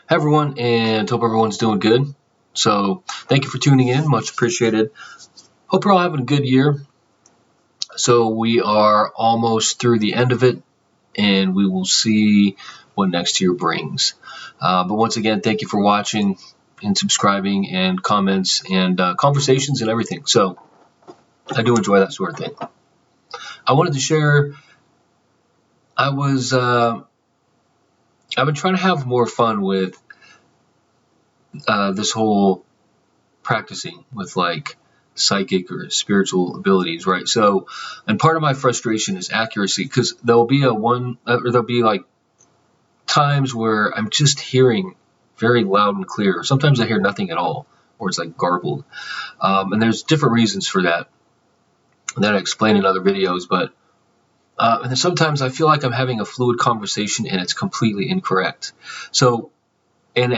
Hi everyone, and hope everyone's doing good. So thank you for tuning in, much appreciated. Hope you're all having a good year. So we are almost through the end of it, and we will see what next year brings. But once again, thank you for watching and subscribing and comments and conversations and everything. So I do enjoy that sort of thing. I wanted to share. I was I've been trying to have more fun with this whole practicing with like psychic or spiritual abilities, right? So, and part of my frustration is accuracy because there'll be like times where I'm just hearing very loud and clear. Sometimes I hear nothing at all, or it's like garbled. And there's different reasons for that I explain in other videos, but and then sometimes I feel like I'm having a fluid conversation and it's completely incorrect. So, and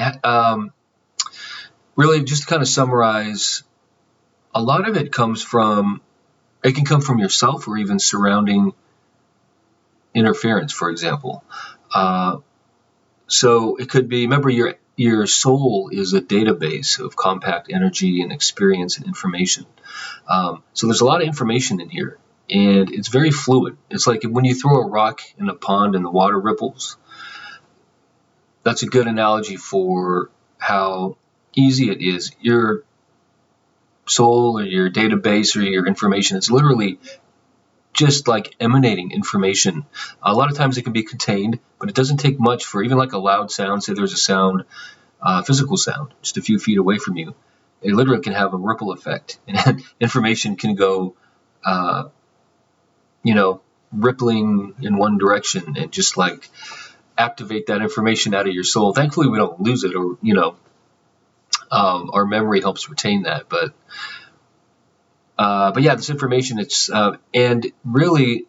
really, just to kind of summarize, a lot of it can come from yourself or even surrounding interference, for example. So it could be, remember, your soul is a database of compact energy and experience and information. So there's a lot of information in here, and it's very fluid. It's like when you throw a rock in a pond and the water ripples. That's a good analogy for how easy it is. Your soul or your database or your information, it's literally just like emanating information. A lot of times it can be contained, but it doesn't take much for even like a loud sound. Say there's a sound, physical sound, just a few feet away from you. It literally can have a ripple effect, and information can go, uh, rippling in one direction and just like activate that information out of your soul. Thankfully, we don't lose it, or our memory helps retain that. But yeah, this information, and really,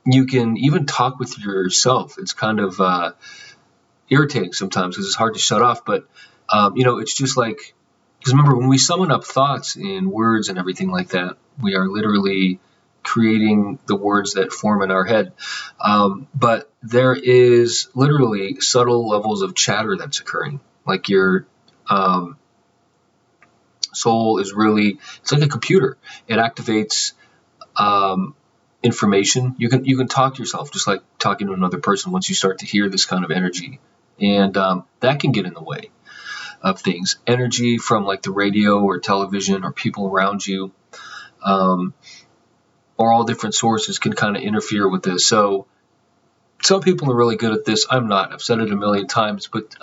you can even talk with yourself. It's kind of irritating sometimes because it's hard to shut off. But it's just like, because remember, when we summon up thoughts in words and everything like that, we are literally creating the words that form in our head. But there is literally subtle levels of chatter that's occurring. Like your soul is really, it's like a computer. It activates information. You can talk to yourself just like talking to another person once you start to hear this kind of energy, and that can get in the way of things. Energy from like the radio or television or people around you, or all different sources can kind of interfere with this. So some people are really good at this. I'm not. I've said it a million times, but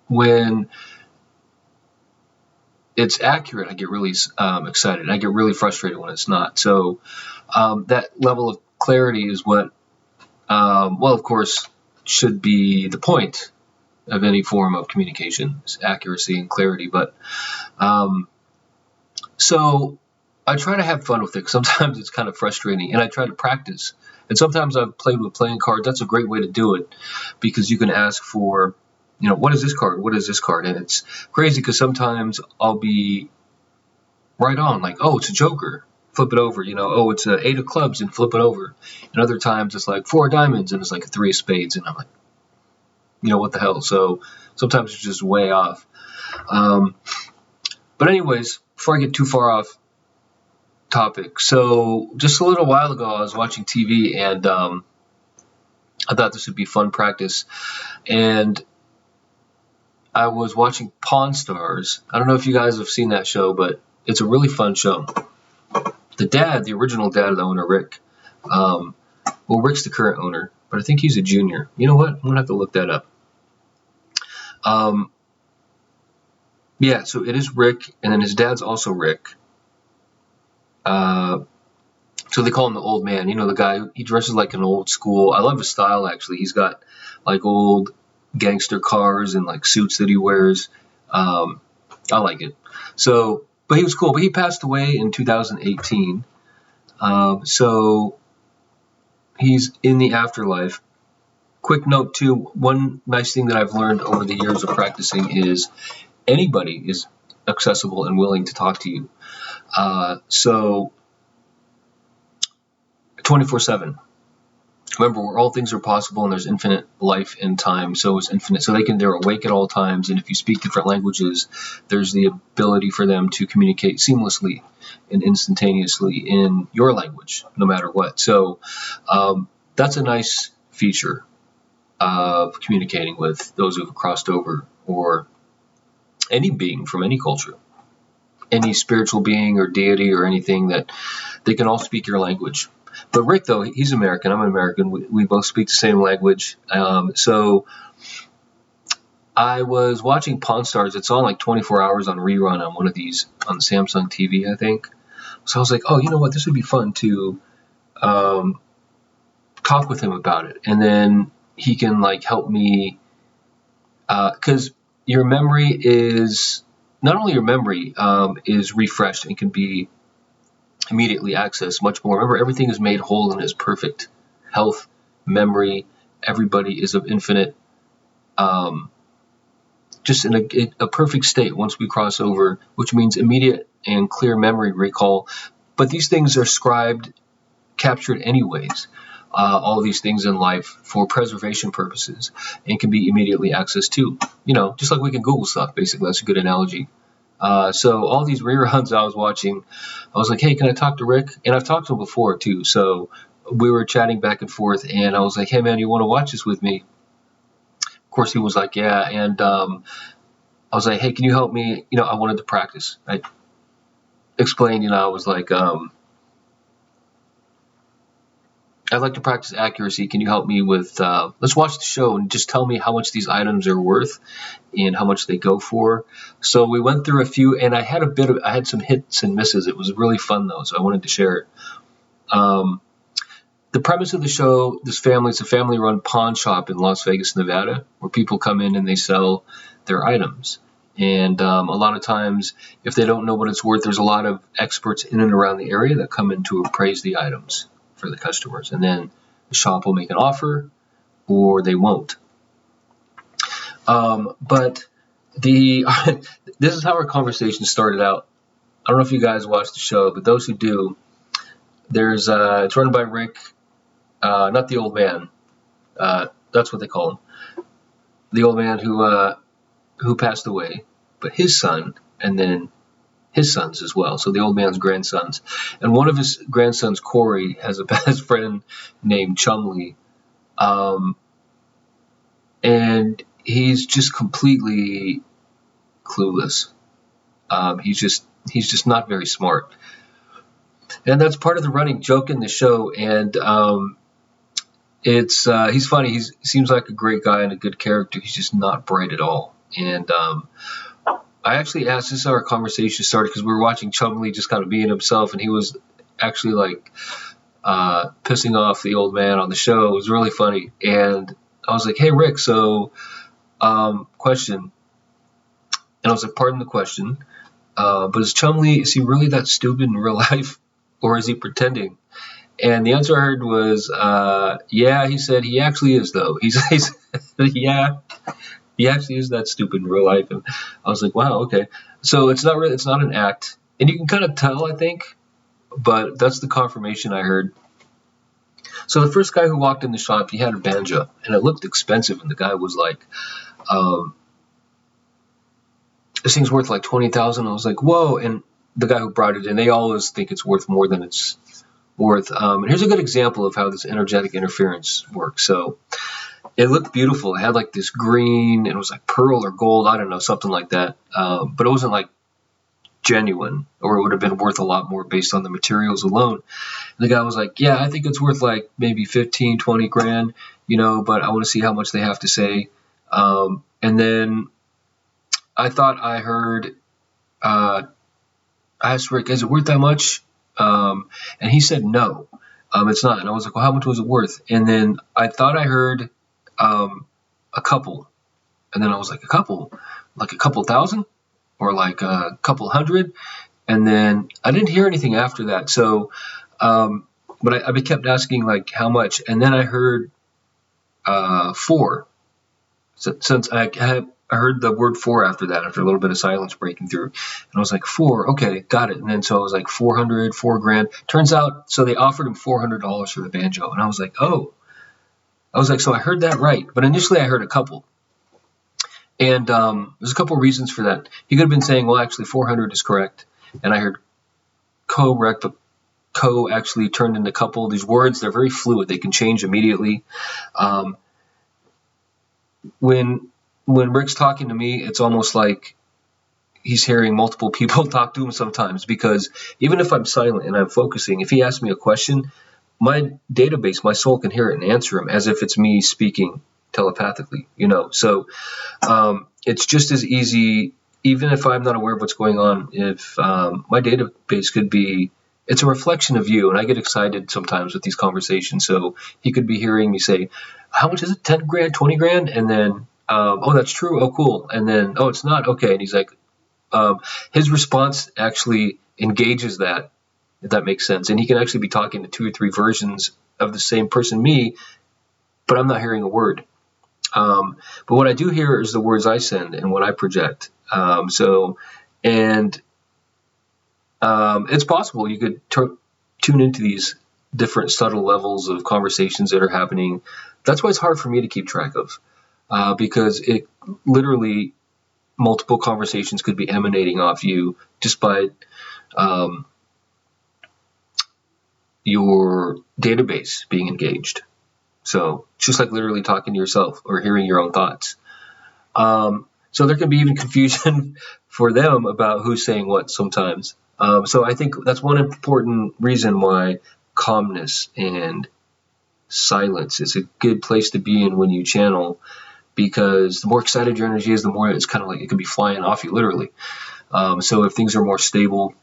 when it's accurate, I get really excited. I get really frustrated when it's not. So that level of clarity is what, well, of course, should be the point of any form of communication, is accuracy and clarity. But so I try to have fun with it. Sometimes it's kind of frustrating, and I try to practice. And sometimes I've played with playing cards. That's a great way to do it because you can ask for, what is this card? What is this card? And it's crazy because sometimes I'll be right on, like, oh, it's a joker. Flip it over, oh, it's a 8 of clubs and flip it over. And other times it's like 4 of diamonds and it's like a 3 of spades. And I'm like, what the hell? So sometimes it's just way off. But anyways, before I get too far off topic, so just a little while ago I was watching TV, and I thought this would be fun practice. And I was watching Pawn Stars. I don't know if you guys have seen that show, but it's a really fun show. The original dad of the owner, Rick, Rick's the current owner, but I think he's a junior. You know what? I'm going to have to look that up. Yeah, so it is Rick, and then his dad's also Rick. So they call him the old man. The guy, he dresses like an old school. I love his style, actually. He's got like old gangster cars and like suits that he wears. I like it. So, but he was cool. But he passed away in 2018. So he's in the afterlife. Quick note too, one nice thing that I've learned over the years of practicing is anybody is accessible and willing to talk to you. So 24/7. Remember, where all things are possible and there's infinite life and time, so is infinite. So they're awake at all times, and if you speak different languages, there's the ability for them to communicate seamlessly and instantaneously in your language, no matter what. So that's a nice feature of communicating with those who have crossed over, or any being from any culture, any spiritual being or deity or anything, that they can all speak your language. But Rick, though, he's American. I'm an American. We both speak the same language. So I was watching Pawn Stars. It's on like 24 hours on rerun on one of these on Samsung TV, I think. So I was like, oh, you know what? This would be fun to talk with him about it. And then he can like help me, because your memory is, not only your memory is refreshed and can be immediately accessed much more. Remember, everything is made whole and is perfect. Health, memory, everybody is of infinite, just in a perfect state once we cross over, which means immediate and clear memory recall. But these things are captured anyways. All these things in life for preservation purposes, and can be immediately accessed too. Just like we can Google stuff, basically. That's a good analogy. So all these reruns I was watching, I was like, hey, can I talk to Rick? And I've talked to him before too. So we were chatting back and forth, and I was like, hey man, you want to watch this with me? Of course he was like, yeah. And I was like, hey, can you help me? I wanted to practice. I explained, I was like, I'd like to practice accuracy. Can you help me with, let's watch the show and just tell me how much these items are worth and how much they go for. So we went through a few, and I had some hits and misses. It was really fun though, so I wanted to share it. The premise of the show, it's a family-run pawn shop in Las Vegas, Nevada, where people come in and they sell their items. And a lot of times, if they don't know what it's worth, there's a lot of experts in and around the area that come in to appraise the items for the customers, and then the shop will make an offer or they won't. But this is how our conversation started out. I don't know if you guys watched the show, but those who do, it's run by Rick, not the old man. That's what they call him. The old man who passed away, but his son, and then his sons as well. So the old man's grandsons. And one of his grandsons, Corey, has a best friend named Chumley. And he's just completely clueless. He's just not very smart. And that's part of the running joke in the show. And he's funny. He seems like a great guy and a good character. He's just not bright at all. And I actually asked, this is how our conversation started, because we were watching Chumley just kind of being himself, and he was actually like pissing off the old man on the show. It was really funny. And I was like, hey, Rick, so question. And I was like, pardon the question, but is he really that stupid in real life, or is he pretending? And the answer I heard was, yeah, he said he actually is, though. He said, yeah. He actually is that stupid in real life. And I was like, wow, okay. So it's not an act. And you can kind of tell, I think, but that's the confirmation I heard. So the first guy who walked in the shop, he had a banjo, and it looked expensive. And the guy was like, this thing's worth like $20,000. I was like, whoa. And the guy who brought it in, they always think it's worth more than it's worth. And here's a good example of how this energetic interference works. So it looked beautiful. It had like this green, and it was like pearl or gold, I don't know, something like that. But it wasn't like genuine, or it would have been worth a lot more based on the materials alone. And the guy was like, yeah, I think it's worth like maybe 15, 20 grand, but I want to see how much they have to say. And then I thought I heard, I asked Rick, is it worth that much? And he said, no, it's not. And I was like, well, how much was it worth? And then I thought I heard a couple, and then I was like, a couple thousand, or like a couple hundred, and then I didn't hear anything after that. So, but I kept asking like how much, and then I heard 4. So, since I heard the word 4 after that, after a little bit of silence breaking through, and I was like, 4, okay, got it. And then so I was like 400, $4 grand. Turns out, so they offered him $400 for the banjo, and I was like, oh. I was like, so I heard that right. But initially I heard a couple. And there's a couple of reasons for that. He could have been saying, well, actually 400 is correct. And I heard correct, but co actually turned into couple. These words, they're very fluid. They can change immediately. When Rick's talking to me, it's almost like he's hearing multiple people talk to him sometimes, because even if I'm silent and I'm focusing, if he asks me a question, my database, my soul can hear it and answer him as if it's me speaking telepathically, So it's just as easy, even if I'm not aware of what's going on, if my database could be, it's a reflection of you. And I get excited sometimes with these conversations. So he could be hearing me say, how much is it? 10 grand, 20 grand? And then, oh, that's true. Oh, cool. And then, oh, it's not. Okay. And he's like, his response actually engages that, if that makes sense. And he can actually be talking to 2 or 3 versions of the same person, me, but I'm not hearing a word. But what I do hear is the words I send and what I project. It's possible you could tune into these different subtle levels of conversations that are happening. That's why it's hard for me to keep track of, because it literally, multiple conversations could be emanating off you just by your database being engaged. So it's just like literally talking to yourself or hearing your own thoughts. So there can be even confusion for them about who's saying what sometimes. So I think that's one important reason why calmness and silence is a good place to be in when you channel, because the more excited your energy is, the more it's kind of like it can be flying off you, literally. So if things are more stable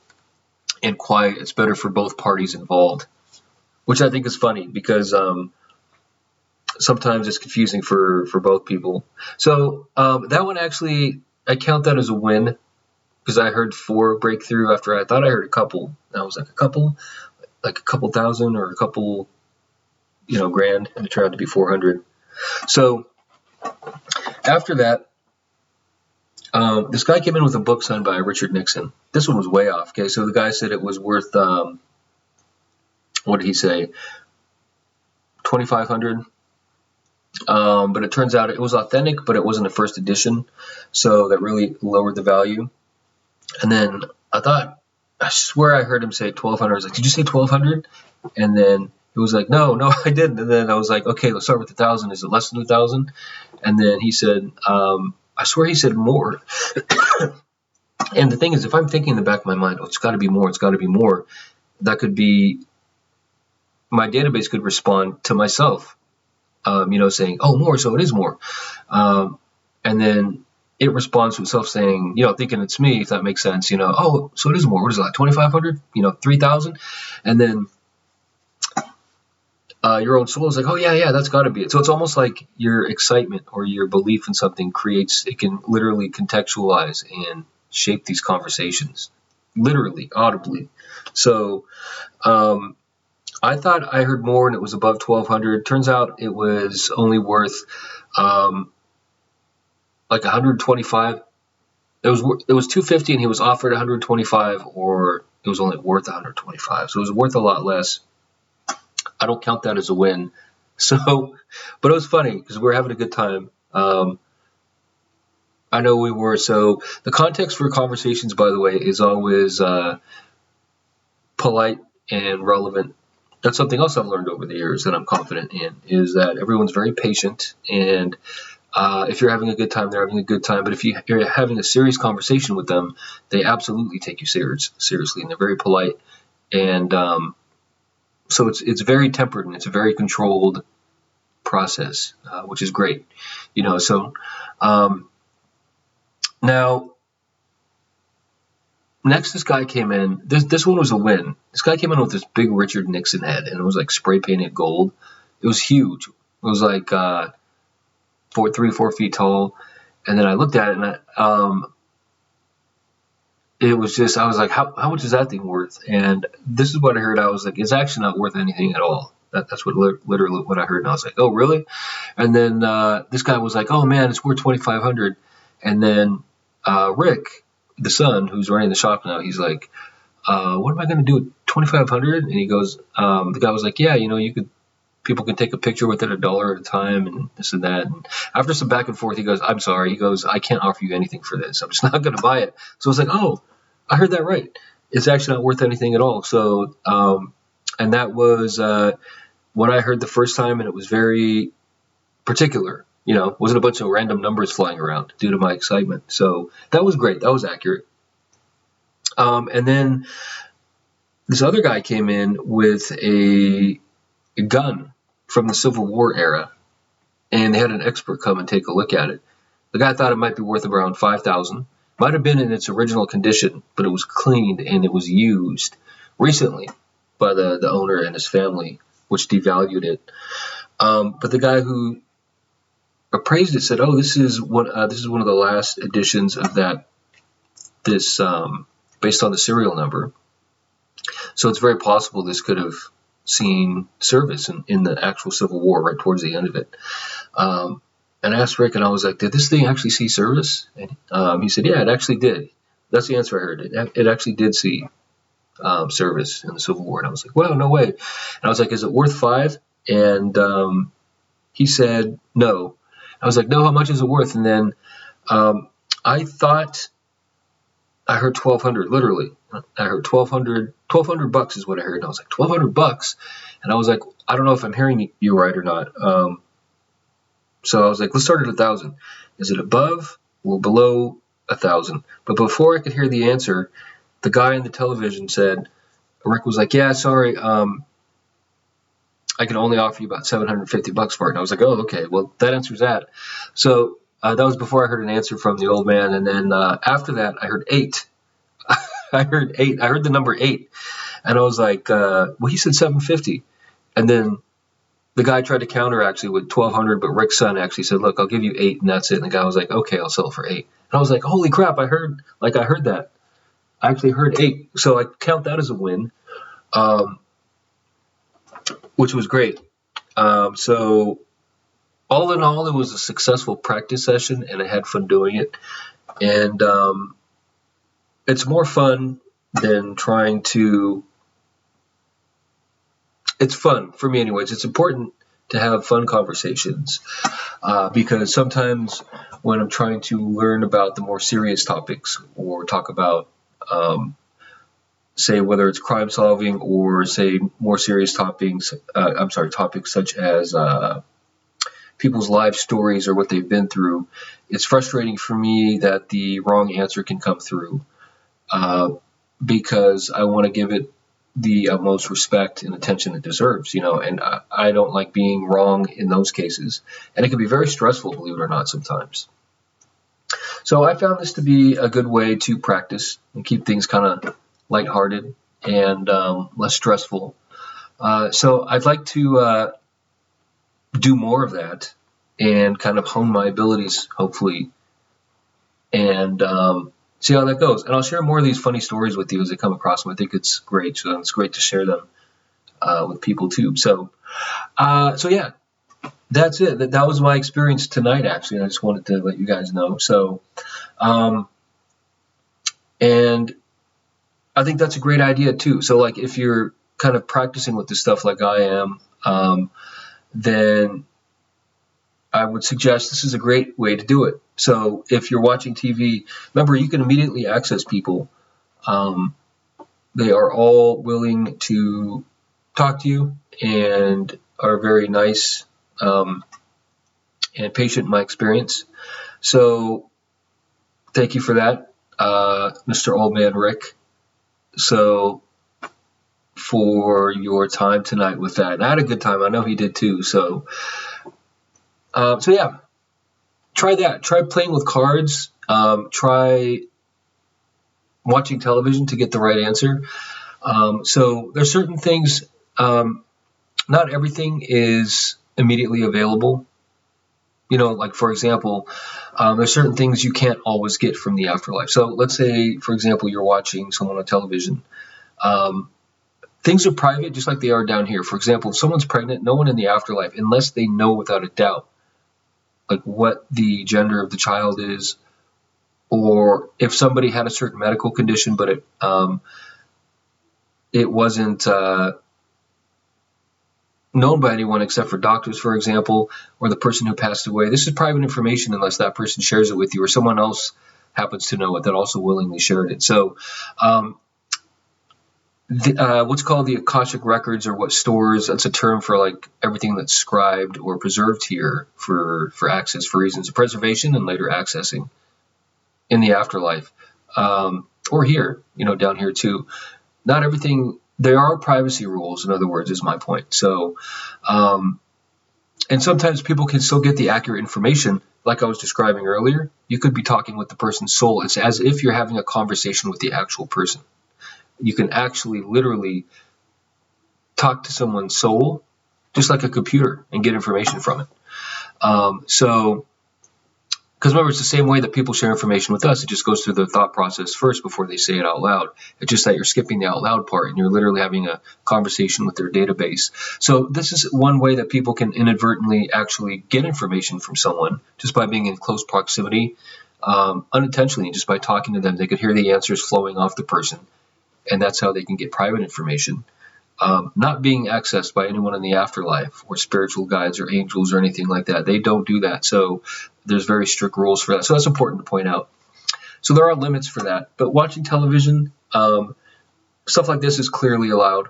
and quiet, it's better for both parties involved, which I think is funny, because sometimes it's confusing for both people. So that one, actually, I count that as a win, because I heard 4 breakthrough after I thought I heard a couple. And I was like, a couple thousand or a couple, grand, and it turned out to be 400. So after that, this guy came in with a book signed by Richard Nixon. This one was way off. Okay, so the guy said it was worth, what did he say? 2,500. But it turns out it was authentic, but it wasn't a first edition, so that really lowered the value. And then I swear I heard him say 1,200. I was like, did you say 1,200? And then it was like, no, I didn't. And then I was like, okay, let's start with 1,000. Is it less than 1,000? And then he said, I swear he said more. And the thing is, if I'm thinking in the back of my mind, oh, it's got to be more, that could be, my database could respond to myself, saying, oh, more, so it is more. And then it responds to itself saying, thinking it's me, if that makes sense, oh, so it is more. What is that, 2,500? 3,000? And then your own soul is like, oh, yeah, that's got to be it. So it's almost like your excitement or your belief in something it can literally contextualize and shape these conversations, literally, audibly. So I thought I heard more and it was above 1,200. Turns out it was only worth like 125. It was 250 and he was offered 125, or it was only worth 125. So it was worth a lot less. I don't count that as a win. So, but it was funny because we were having a good time. I know we were. So the context for conversations, by the way, is always polite and relevant. That's something else I've learned over the years that I'm confident in, is that everyone's very patient, and if you're having a good time, they're having a good time. But if you're having a serious conversation with them, they absolutely take you seriously, and they're very polite. And so it's very tempered and it's a very controlled process, which is great. So now, next, this guy came in. This one was a win. This guy came in with this big Richard Nixon head, and it was like spray painted gold. It was huge. It was like 4 feet tall. And then I looked at it, and it was just, I was like, how much is that thing worth? And this is what I heard. I was like, it's actually not worth anything at all. That's what literally what I heard. And I was like, oh, really? And then this guy was like, oh, man, it's worth 2,500. And then Rick, the son who's running the shop now, he's like, what am I going to do with 2,500? And he goes, the guy was like, yeah, you could people can take a picture with it $1 at a time and this and that. And after some back and forth, he goes, I'm sorry. He goes, I can't offer you anything for this. I'm just not going to buy it. So I was like, oh, I heard that right. It's actually not worth anything at all. So, and that was what I heard the first time, and it was very particular. Wasn't a bunch of random numbers flying around due to my excitement. So that was great. That was accurate. And then this other guy came in with a gun from the Civil War era, and they had an expert come and take a look at it. The guy thought it might be worth around $5,000. Might have been in its original condition, but it was cleaned and it was used recently by the owner and his family, which devalued it. But the guy who appraised it said, "Oh, this is one of the last editions of that. This based on the serial number, so it's very possible this could have seen service in the actual Civil War, right towards the end of it." And I asked Rick, and I was like, "Did this thing actually see service?" And he said, "Yeah, it actually did." That's the answer I heard. It actually did see service in the Civil War. And I was like, "Well, no way." And I was like, "Is it worth $5?" And he said, "No." I was like, "No, how much is it worth?" And then I thought I heard 1,200, literally. I heard 1,200 bucks is what I heard. And I was like, 1,200 bucks? And I was like, I don't know if I'm hearing you right or not. So I was like, let's start at 1,000. Is it above or below 1,000? But before I could hear the answer, the guy on the television said, Rick was like, "Yeah, sorry, I can only offer you about 750 bucks for it." And I was like, "Oh, okay, well, that answers that." So that was before I heard an answer from the old man. And then after that, I heard 8. I heard 8. I heard the number 8. And I was like, well, he said 750. And then the guy tried to counter actually with 1,200, but Rick's son actually said, "Look, I'll give you 8 and that's it." And the guy was like, "Okay, I'll sell it for 8. And I was like, holy crap, I heard that. I actually heard 8. So I count that as a win, which was great. So all in all, it was a successful practice session, and I had fun doing it. And it's more fun than trying to. It's fun for me, anyways. It's important to have fun conversations because sometimes when I'm trying to learn about the more serious topics or talk about, say, whether it's crime solving or say more serious topics, topics such as people's life stories or what they've been through, it's frustrating for me that the wrong answer can come through because I want to give it the utmost respect and attention it deserves, and I don't like being wrong in those cases. And it can be very stressful, believe it or not, sometimes. So I found this to be a good way to practice and keep things kind of lighthearted and less stressful. So I'd like to do more of that and kind of hone my abilities, hopefully, and see how that goes. And I'll share more of these funny stories with you as they come across them. I think it's great. So it's great to share them with people too. So yeah, that's it. That was my experience tonight, actually. And I just wanted to let you guys know. So, and I think that's a great idea too. So like if you're kind of practicing with this stuff like I am, then I would suggest this is a great way to do it. So if you're watching TV, remember you can immediately access people. They are all willing to talk to you and are very nice and patient in my experience. So thank you for that, Mr. Old Man Rick. So for your time tonight with that. And I had a good time. I know he did too. So yeah, try that. Try playing with cards. Try watching television to get the right answer. So there's certain things. Not everything is immediately available. Like for example, there's certain things you can't always get from the afterlife. So let's say, for example, you're watching someone on television. Things are private, just like they are down here. For example, if someone's pregnant, no one in the afterlife, unless they know without a doubt, like what the gender of the child is, or if somebody had a certain medical condition, but it wasn't, known by anyone except for doctors, for example, or the person who passed away. This is private information unless that person shares it with you or someone else happens to know it that also willingly shared it. So what's called the Akashic Records, or what stores, that's a term for like everything that's scribed or preserved here for access for reasons of preservation and later accessing in the afterlife, or here, down here too. Not everything, there are privacy rules, in other words, is my point. So, and sometimes people can still get the accurate information, like I was describing earlier. You could be talking with the person's soul. It's as if you're having a conversation with the actual person. You can actually literally talk to someone's soul, just like a computer, and get information from it. Because remember, it's the same way that people share information with us. It just goes through their thought process first before they say it out loud. It's just that you're skipping the out loud part and you're literally having a conversation with their database. So this is one way that people can inadvertently actually get information from someone just by being in close proximity, unintentionally, just by talking to them. They could hear the answers flowing off the person, and that's how they can get private information. Not being accessed by anyone in the afterlife or spiritual guides or angels or anything like that. They don't do that. So there's very strict rules for that. So that's important to point out. So there are limits for that. But watching television, stuff like this is clearly allowed.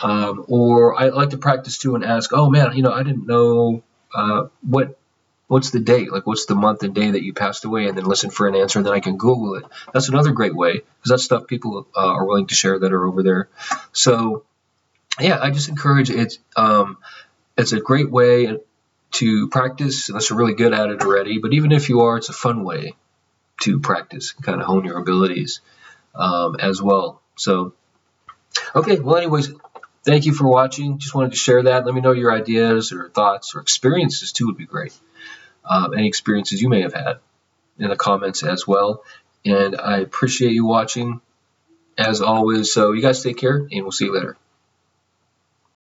Or I like to practice too and ask, oh man, I didn't know what's the date, like what's the month and day that you passed away, and then listen for an answer, and then I can Google it. That's another great way, because that's stuff people are willing to share that are over there. So yeah, I just encourage it. It's a great way to practice unless you're really good at it already. But even if you are, it's a fun way to practice and kind of hone your abilities as well. So, okay, well, anyways, thank you for watching. Just wanted to share that. Let me know your ideas or thoughts or experiences too would be great. Any experiences you may have had in the comments as well. And I appreciate you watching as always. So you guys take care, and we'll see you later.